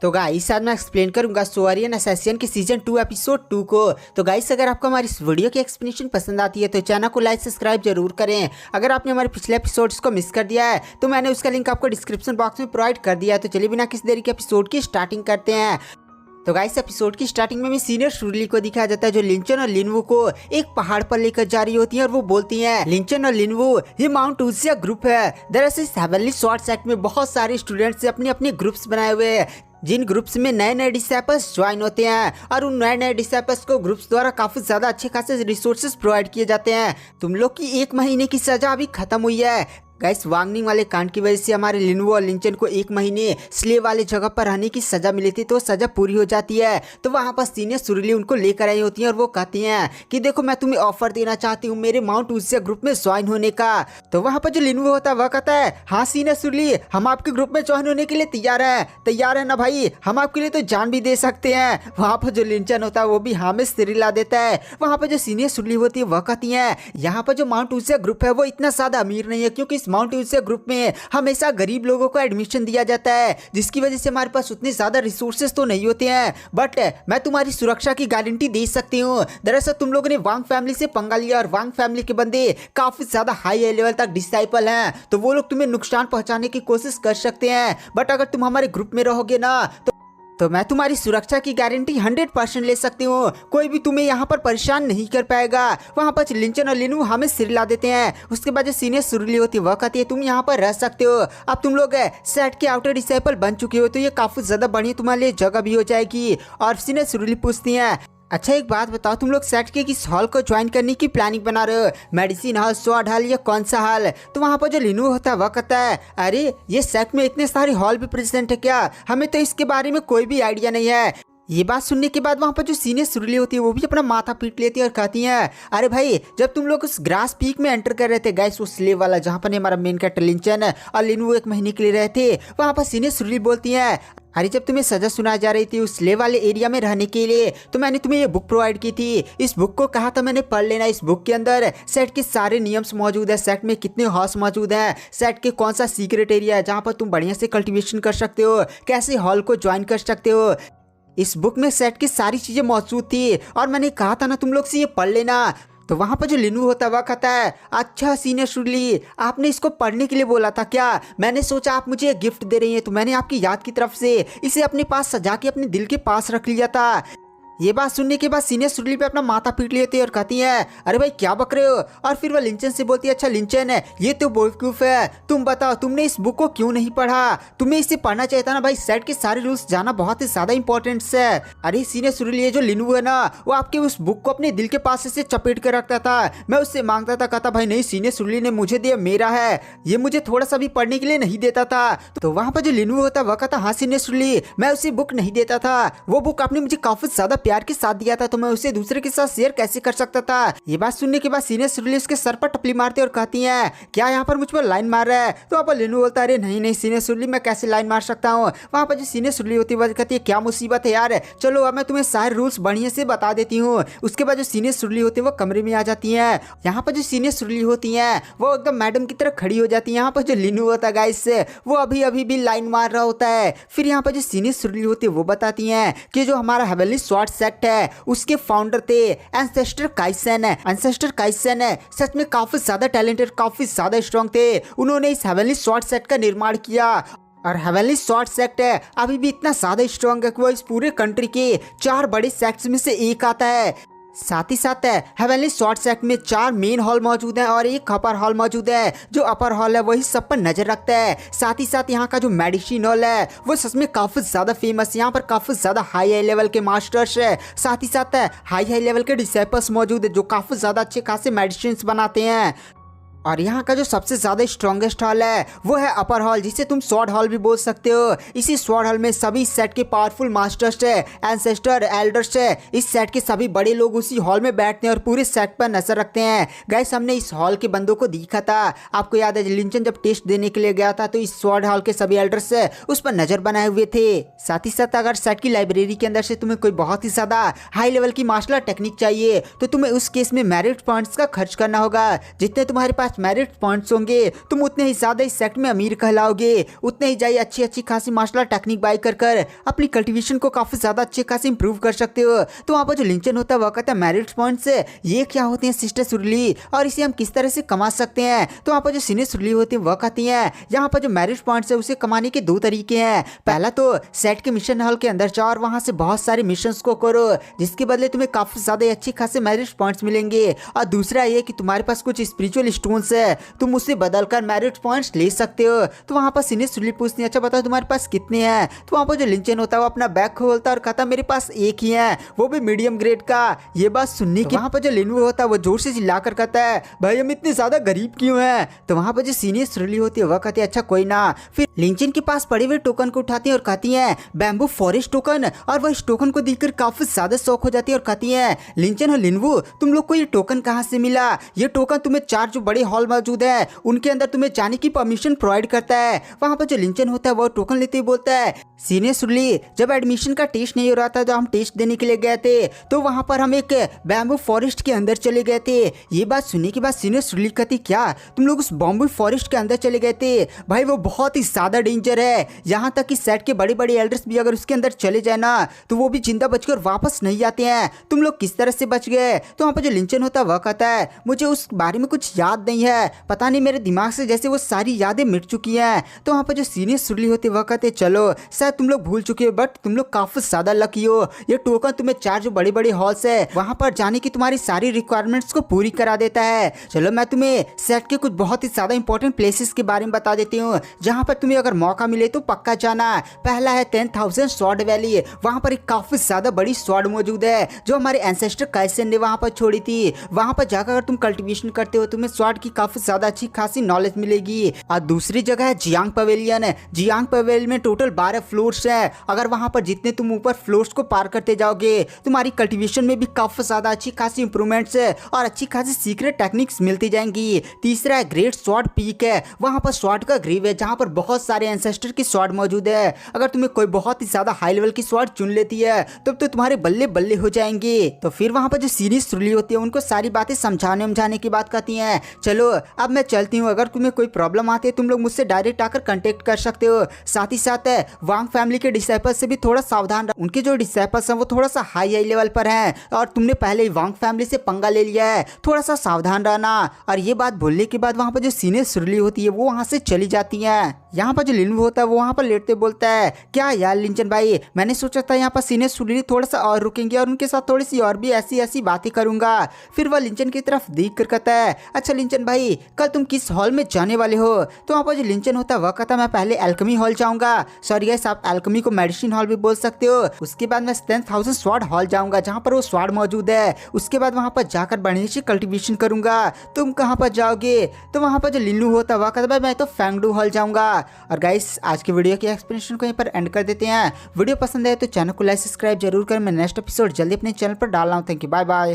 तो गाइस आज मैं एक्सप्लेन करूंगा सोअरियन असैसिन के सीजन 2 एपिसोड 2 को। तो गाइस अगर आपको हमारी इस वीडियो की एक्सप्लेनेशन पसंद आती है तो चैनल को लाइक सब्सक्राइब जरूर करें। अगर आपने हमारे पिछले एपिसोड्स को मिस कर दिया है तो मैंने उसका लिंक आपको डिस्क्रिप्शन बॉक्स में प्रोवाइड कर दिया है। तो चलिए बिना किसी देरी के एपिसोड की स्टार्टिंग करते हैं। तो गाइस एपिसोड की स्टार्टिंग में सीनियर शुरली को दिखाया जाता है जो लिंचन और लिनवू को एक पहाड़ पर लेकर जा रही होती है और वो बोलती हैं लिंचन और लिनवू ये माउंट उजिया ग्रुप है। दरअसल इस हेवनली स्वॉर्ड सेक्ट में बहुत सारे स्टूडेंट्स अपने अपने ग्रुप्स बनाए हुए हैं जिन ग्रुप्स में नए नए डिसाइपल्स ज्वाइन होते हैं और उन नए नए डिसाइपल्स को ग्रुप्स द्वारा काफी ज्यादा अच्छे खासे रिसोर्सेज प्रोवाइड किए जाते हैं। तुम लोग की 1 महीने की सजा अभी खत्म हुई है। गाइस वांगनिंग वाले कांड की वजह से हमारे लिनवू और लिंचन को 1 महीने स्लेव वाले जगह पर रहने की सजा मिली थी तो सजा पूरी हो जाती है। तो वहाँ पर सीनियर सुरली उनको लेकर आई होती है और वो कहती हैं कि देखो मैं तुम्हें ऑफर देना चाहती हूँ मेरे माउंट उजिया ग्रुप में ज्वाइन होने का। तो वहाँ पर जो लिनवू होता है वह कहता है हाँ सीनियर सुरली हम आपके ग्रुप में ज्वाइन होने के लिए तैयार है ना भाई, हम आपके लिए तो जान भी दे सकते हैं। वहाँ पर जो लिंचन होता है वो भी हाँ में सिर हिला देता है। वहाँ पर जो सीनियर सुरली होती है वह कहती है यहाँ पर जो माउंट उजिया ग्रुप है वो इतना ज्यादा अमीर नहीं है क्योंकि माउंट उजिया ग्रुप में हमेशा गरीब लोगों को एडमिशन दिया जाता है जिसकी वजह से हमारे पास उतने ज्यादा रिसोर्सेज तो नहीं होते हैं, बट मैं तुम्हारी सुरक्षा की गारंटी दे सकती हूँ। दरअसल तुम लोगों ने वांग फैमिली से पंगा लिया और वांग फैमिली के बंदे काफी ज्यादा हाई लेवल तक डिसाइपल हैं तो वो लोग तुम्हें नुकसान पहुंचाने की कोशिश कर सकते हैं, बट अगर तुम हमारे ग्रुप में रहोगे ना तो मैं तुम्हारी सुरक्षा की गारंटी 100% ले सकती हूँ। कोई भी तुम्हें यहाँ पर परेशान नहीं कर पाएगा। वहाँ पर लिंचन और लिनू हमें सिर ला देते हैं। उसके बाद जो सीनियर सुरली होती है वह कहती है तुम यहाँ पर रह सकते हो, अब तुम लोग सेट के आउटर डिसाइपल बन चुके हो तो ये काफी ज्यादा बढ़िया तुम्हारे लिए जगह भी हो जाएगी। और सीनियर सुरली पूछती है अच्छा एक बात बताओ तुम लोग सेट के किस हॉल को ज्वाइन करने की प्लानिंग बना रहे हो, मेडिसिन हॉल, स्वॉर्ड हॉल या कौन सा हॉल? तो वहाँ पर जो लिनू होता है वह कहता है अरे ये सेट में इतने सारे हॉल भी प्रेजेंट है क्या, हमें तो इसके बारे में कोई भी आइडिया नहीं है। ये बात सुनने के बाद वहाँ पर जो सीनियर सुरली होती है वो भी अपना माथा पीट लेती है और कहती है अरे भाई जब तुम लोग उस ग्रास पीक में एंटर कर रहे थे गाइस वो स्लेव वाला जहाँ पर हमारा मेन कैरेक्टर लिंचन और लिनू 1 महीने के लिए रहे थे, वहाँ पर सीनियर सुरली बोलती है अरे जब तुम्हें सजा सुनाई जा रही थी उस स्लेव वाले एरिया में रहने के लिए तो मैंने तुम्हें ये बुक प्रोवाइड की थी। इस बुक को कहा था मैंने पढ़ लेना। इस बुक के अंदर सेट के सारे नियम्स मौजूद है, सेट में कितने हाउस मौजूद है, सेट के कौन सा सीक्रेट एरिया है जहाँ पर तुम बढ़िया से कल्टीवेशन कर सकते हो, कैसे हॉल को ज्वाइन कर सकते हो। इस बुक में सेट की सारी चीजें मौजूद थी और मैंने कहा था ना तुम लोग से ये पढ़ लेना। तो वहाँ पर जो लिनू होता है वह कहता है अच्छा सीनियर सुरली आपने इसको पढ़ने के लिए बोला था क्या, मैंने सोचा आप मुझे गिफ्ट दे रही हैं तो मैंने आपकी याद की तरफ से इसे अपने पास सजा के अपने दिल के पास रख लिया था। ये बात सुनने के बाद सीनियर सुरली पे अपना माथा पीट लेती है और कहती है अरे भाई क्या बक रहे हो। और फिर वह लिंचन से बोलती है अच्छा लिंचन है ये तो बेवकूफ है, तुम बताओ तुमने इस बुक को क्यों नहीं पढ़ा, तुम्हें इसे पढ़ना चाहिए था ना भाई, सेट के सारे रूल्स जाना बहुत ही ज्यादा इंपॉर्टेंट है। अरे सीनियर सुरली ये जो लिनू है ना वो आपके उस बुक को अपने दिल के पास से चपेट कर रखता था, मैं उससे मांगता था, कहता भाई नहीं सीनियर सुरली ने मुझे दिया, मेरा है, ये मुझे थोड़ा सा भी पढ़ने के लिए नहीं देता था। तो वहाँ पर जो लिनू होता वह कहता हाँ सीनियर सुरली मैं उसे बुक नहीं देता था, वो बुक आपने मुझे काफी ज्यादा प्यार के साथ दिया था तो मैं उसे दूसरे के साथ शेयर कैसे कर सकता था। ये बात सुनने के बाद सीनियर सुरली उसके सर पर टपली मारते और कहती है क्या यहाँ पर मुझ पर लाइन मार रहा है। तो वहाँ पर लिनू बोलता है अरे नहीं नहीं सीनियर सुरली मैं कैसे लाइन मार सकता हूँ। वहाँ पर जो सीनियर सुरली होती है कहती है क्या मुसीबत है यार, चलो अब मैं तुम्हें सारे रूल्स बढ़िया से बता देती हूँ। उसके बाद जो सीनियर सुरली होती है वो कमरे में आ जाती है। यहाँ पर जो सीनियर सुरली होती है वो एकदम मैडम की तरह खड़ी हो जाती है। यहाँ पर जो लिनू होता है गाइस वो अभी अभी भी लाइन मार रहा होता है। फिर यहाँ पर जो सीनियर सुरली होती है वो बताती है कि जो हमारा हेवनली स्वॉर्ड सेक्ट है उसके फाउंडर थे एंसेस्टर काइसन। एंसेस्टर काइसन सच में काफी ज्यादा टैलेंटेड, काफी ज्यादा स्ट्रॉन्ग थे। उन्होंने इस हेवनली स्वॉर्ड सेक्ट का निर्माण किया और हेवनली स्वॉर्ड सेक्ट है अभी भी इतना ज्यादा स्ट्रॉन्ग है कि वो इस पूरे कंट्री के 4 बड़े सेक्ट्स में से एक आता है। साथ ही साथ हेवनली स्वॉर्ड सेक्ट में 4 मेन हॉल मौजूद हैं और एक अपर हॉल मौजूद है। जो अपर हॉल है वही सब पर नजर रखता है। साथ ही साथ यहाँ का जो मेडिसिन हॉल है वो सच में काफी ज्यादा फेमस, यहाँ पर काफी ज्यादा हाई लेवल के मास्टर्स है, साथ ही साथ हाई लेवल के डिसाइपल्स मौजूद है जो काफी ज्यादा अच्छे खासे मेडिसिन बनाते हैं। और यहाँ का जो सबसे ज्यादा स्ट्रॉन्गेस्ट हॉल है वो है अपर हॉल जिसे तुम स्वॉर्ड हॉल भी बोल सकते हो। इसी स्वॉर्ड हॉल में सभी सेट के पावरफुल मास्टर्स है, एंसेस्टर, एल्डर्स है। इस सेट के सभी बड़े लोग उसी हॉल में बैठते हैं और पूरे सेट पर नजर रखते हैं। गाइस हमने इस हॉल के बंदों को देखा था, आपको याद है लिंचन जब टेस्ट देने के लिए गया था तो इस स्वॉर्ड हॉल के सभी एल्डर्स उस पर नजर बनाए हुए थे। साथ ही साथ अगर सेट की लाइब्रेरी के अंदर से तुम्हें कोई बहुत ही ज्यादा हाई लेवल की मार्शल आर्ट टेक्निक चाहिए तो तुम्हें उस केस में मेरिट पॉइंट्स का खर्च करना होगा। जितने तुम्हारे पास पास मेरिट पॉइंट्स होंगे तुम उतने ही ज्यादा इस सेक्ट में अमीर कहलाओगे, उतने ही जाइए अच्छी अच्छी खासी मार्शल आर्ट टेक्निक बाई कर अपनी कल्टीवेशन को काफी ज्यादा अच्छे खासी इंप्रूव कर सकते हो। तो वहाँ पर जो लिंचन होता है वह कहता है मेरिट पॉइंट्स ये क्या होते हैं सिस्टर सुरली, और इसे हम किस तरह से कमा सकते हैं। तो वहाँ पर जो सीनियर सुरली होती है वह कहती है यहाँ पर जो मेरिट पॉइंट्स है उसे कमाने के दो तरीके हैं। पहला तो सेट के मिशन हॉल के अंदर जाओ और वहां से बहुत सारे मिशन को करो जिसके बदले तुम्हें काफी ज्यादा अच्छे खासे मेरिट पॉइंट्स मिलेंगे। और दूसरा ये कि तुम्हारे पास कुछ स्पिरिचुअल स्टोन्स है, तुम उससे बदलकर मेरिट पॉइंट्स ले सकते हो। तो वहां पर सीनियर सुरली पूछती है अच्छा बताओ तुम्हारे पास कितने हैं। तो वहां पर जो लिंचन होता है वो अपना बैग खोलता है और कहता मेरे पास एक ही है, वो भी मीडियम ग्रेड का। ये बात सुनने के वहां पर जो लिनवू होता है वो जोर से चिल्लाकर कहता है भाई हम इतने ज्यादा गरीब क्यों हैं। तो वहां पर जो सीनियर सुरली होती है वह कहती है अच्छा कोई ना। फिर लिंचन के पास पड़े हुए टोकन को उठाती है और कहती है बैम्बू फॉरेस्ट टोकन, और वह इस टोकन को देखकर काफी ज्यादा शौक हो जाती है और कहती है लिंचन और लिनवू तुम लोग को ये टोकन कहाँ से मिला। ये टोकन तुम्हें 4 जो बड़े हॉल मौजूद है उनके अंदर तुम्हें जाने की परमिशन प्रोवाइड करता है। वहां पर जो लिंचन होता है वो टोकन लेते ही बोलता है सीनियर सुरली जब एडमिशन का टेस्ट नहीं हो रहा था, जब हम टेस्ट देने के लिए गए थे तो वहां पर हम एक बैम्बू फॉरेस्ट के अंदर चले गए थे। ये बात सुनने के बाद सीनियर सुरली कहती क्या तुम लोग उस बैम्बू फॉरेस्ट के अंदर चले गए थे। भाई वो बहुत ही ज्यादा डेंजर है, यहाँ तक कि सेट के बड़े बड़े एल्डर्स भी अगर उसके अंदर चले जाए ना तो वो भी जिंदा बचकर वापस नहीं आते हैं। तुम लोग किस तरह से बच गए। तो वहाँ पर जो लिंचन होता है वह कहता है मुझे उस बारे में कुछ याद नहीं है, पता नहीं मेरे दिमाग से जैसे वो सारी यादें मिट चुकी हैं। तो वहाँ पर जो सीनियर सुरली होते वह कहते चलो शायद तुम लोग भूल चुके हो बट तुम लोग काफी ज्यादा लकी हो, ये टोकन तुम्हें 4 जो बड़े बड़े हॉल्स है वहां पर जाने की तुम्हारी सारी रिक्वायरमेंट्स को पूरी करा देता है। चलो मैं तुम्हें सेट के कुछ बहुत ही ज्यादा इंपॉर्टेंट प्लेसेस के बारे में बता देती हूँ जहाँ पर तुम्हें अगर मौका मिले तो पक्का जाना। पहला है 10,000 स्वॉर्ड वैली, वहां पर एक काफी ज्यादा बड़ी स्वॉर्ड मौजूद है जो हमारे एंसेस्टर काइसन ने वहां पर छोड़ी थी। वहां पर जाकर अगर तुम कल्टीवेशन करते हो तुम्हें स्वॉर्ड की काफी ज्यादा अच्छी खासी नॉलेज मिलेगी। और दूसरी जगह है जियांग पवेलियन। जियांग पवेलियन में टोटल 12 फ्लोर्स है, अगर वहां पर जितने तुम ऊपर फ्लोर्स को पार करते जाओगे तुम्हारी कल्टीवेशन में भी काफी ज्यादा अच्छी खासी इंप्रूवमेंट्स है और अच्छी खासी सीक्रेट टेक्निक्स मिलती जाएंगी। तीसरा है ग्रेट स्वॉर्ड पीक है, वहां पर स्वॉर्ड का ग्रीव है जहां पर बहुत सारे एंसेस्टर की स्वॉर्ड मौजूद है। अगर तुम्हें कोई बहुत ही ज्यादा हाई लेवल की स्वॉर्ड चुन लेती है तब तो तुम्हारे बल्ले बल्ले हो जाएंगे। तो फिर वहां पर जो सीरीज सुरली होती है उनको सारी बातें समझाने की बात कहती हैं चलो अब मैं चलती हूँ, अगर तुम्हें कोई प्रॉब्लम आती है तुम लोग मुझसे डायरेक्ट आकर कांटेक्ट कर सकते हो। साथ ही साथ वांग फैमिली के डिसाइपल्स से भी थोड़ा सावधान रहो, उनके जो डिसाइपल्स हैं वो थोड़ा सा हाई लेवल पर हैं और तुमने पहले ही वांग फैमिली से पंगा ले लिया है, थोड़ा सा सावधान रहना। और ये बात बोलने के बाद वहां पर जो सीनियर सुरली होती है वो वहां से चली जाती है। यहाँ पर जो लिनवू होता है वो वहाँ पर लेटते बोलता है क्या यार लिंचन भाई मैंने सोचा था यहाँ पर सीनियर सुरली थोड़ा सा और रुकेंगे और उनके साथ थोड़ी सी और भी ऐसी ऐसी बातें करूंगा। फिर वह लिंचन की तरफ देख कर कहता है अच्छा लिंचन भाई कल तुम किस हॉल में जाने वाले हो। तो वहाँ पर जो लिंचन होता है वह कहता है मैं पहले एल्केमी हॉल जाऊंगा, सॉरी गाइस आप एल्केमी को मेडिसिन हॉल भी बोल सकते हो। उसके बाद मैं 10,000 स्वॉर्ड हॉल जाऊंगा जहाँ पर वो स्वॉर्ड मौजूद है, उसके बाद वहाँ पर जाकर बढ़िया से कल्टीवेशन करूंगा। तुम कहाँ पर जाओगे। तो वहाँ पर जो लिन्नू होता है वह कहता है मैं तो फैंगडू हॉल जाऊंगा। और गाइस आज की वीडियो की एक्सप्लेनेशन को यहीं पर एंड कर देते हैं। वीडियो पसंद आए तो चैनल को लाइक सब्सक्राइब जरूर करें। मैं नेक्स्ट एपिसोड जल्दी अपने चैनल पर डाल रहा हूँ। Thank you, bye bye.